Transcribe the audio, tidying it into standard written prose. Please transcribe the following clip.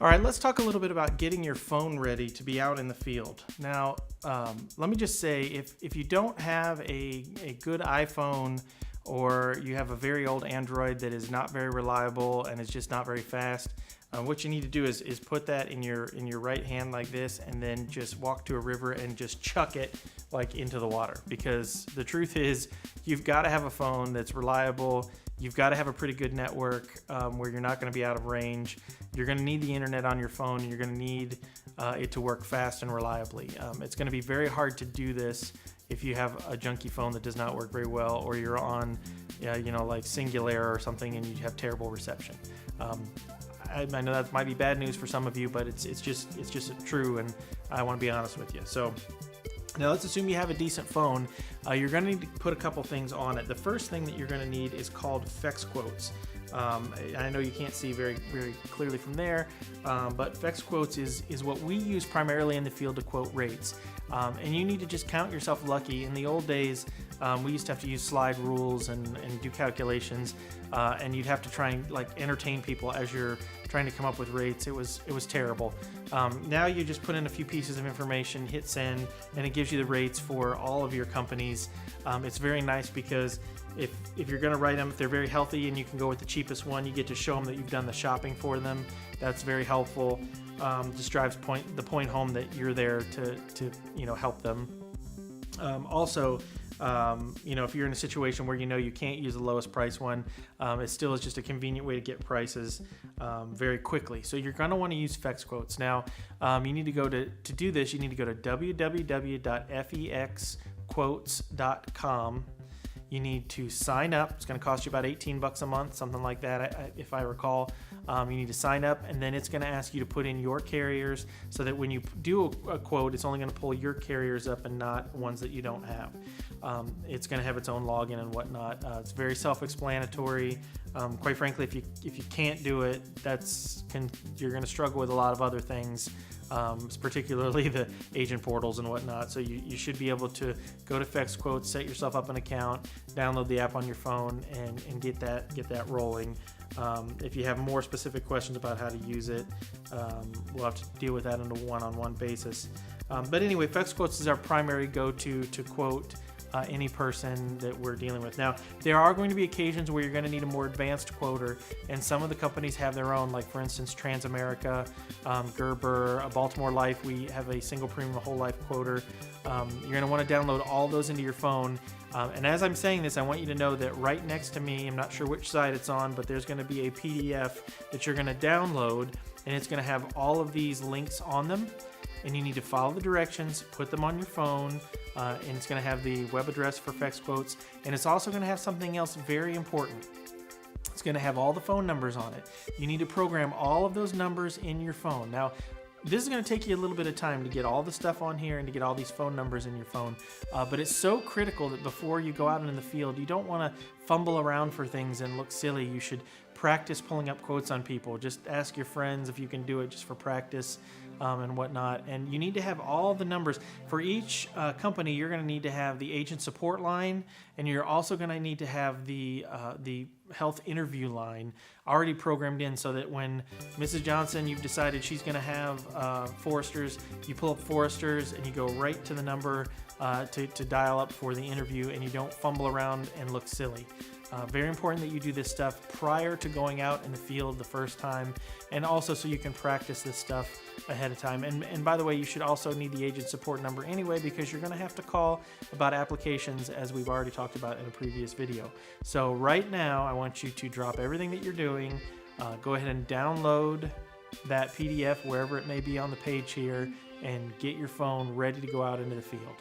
All right, let's talk a little bit about getting your phone ready to be out in the field. Now, let me just say, if you don't have a good iPhone, or you have a very old Android that is not very reliable and is just not very fast, what you need to do is put that in your right hand like this, and then just walk to a river and just chuck it like into the water. Because the truth is, you've got to have a phone that's reliable. You've got to have a pretty good network where you're not going to be out of range. You're going to need the internet on your phone, and you're going to need it to work fast and reliably. It's going to be very hard to do this if you have a junky phone that does not work very well, or you're on, like Singular or something, and you have terrible reception. I know that might be bad news for some of you, but it's just true, and I want to be honest with you. So now let's assume you have a decent phone. You're going to need to put a couple things on it. The first thing that you're going to need is called FexQuotes. I know you can't see very clearly from there, but FexQuotes is what we use primarily in the field to quote rates. And you need to just count yourself lucky. In the old days, we used to have to use slide rules and do calculations, and you'd have to try and entertain people as you're trying to come up with rates. It was terrible. Now you just put in a few pieces of information, hit send, and it gives you the rates for all of your companies. It's very nice because if you're going to write them, if they're very healthy and you can go with the cheapest one, you get to show them that you've done the shopping for them. That's very helpful. Just drives the point home that you're there to help them. Also, if you're in a situation where you can't use the lowest price one, it still is just a convenient way to get prices very quickly. So you're going to want to use FexQuotes. Now, you need to go to do this. You need to go to www.fexquotes.com. You need to sign up. It's going to cost you about $18 a month, something like that, if I recall. You need to sign up, and then it's going to ask you to put in your carriers so that when you do a quote, it's only going to pull your carriers up and not ones that you don't have. It's going to have its own login and whatnot. It's very self-explanatory. Quite frankly, if you can't do it, you're going to struggle with a lot of other things, particularly the agent portals and whatnot. So you should be able to go to FexQuotes, set yourself up an account, download the app on your phone, and get that rolling. If you have more specific questions about how to use it, we'll have to deal with that on a one-on-one basis. But anyway, FexQuotes is our primary go-to to quote any person that we're dealing with. Now, there are going to be occasions where you're going to need a more advanced quoter, and some of the companies have their own, like for instance Transamerica, Gerber, Baltimore Life. We have a single premium whole life quoter. You're going to want to download all those into your phone. And as I'm saying this, I want you to know that right next to me, I'm not sure which side it's on, but there's going to be a PDF that you're going to download, and it's going to have all of these links on them. And you need to follow the directions, put them on your phone, and it's going to have the web address for FexQuotes, and it's also going to have something else very important. It's going to have all the phone numbers on it. You need to program all of those numbers in your phone. Now, this is going to take you a little bit of time to get all the stuff on here and to get all these phone numbers in your phone, but it's so critical that before you go out in the field, you don't want to fumble around for things and look silly. You should practice pulling up quotes on people. Just ask your friends if you can do it just for practice and whatnot. And you need to have all the numbers. For each company, you're going to need to have the agent support line, and you're also going to need to have the health interview line already programmed in, so that when Mrs. Johnson, you've decided she's going to have Foresters, you pull up Foresters and you go right to the number to dial up for the interview, and you don't fumble around and look silly. Very important that you do this stuff prior to going out in the field the first time, and also so you can practice this stuff ahead of time. And by the way, you should also need the agent support number anyway, because you're going to have to call about applications, as we've already talked about in a previous video. So right now, I want you to drop everything that you're doing, go ahead and download that PDF wherever it may be on the page here, and get your phone ready to go out into the field.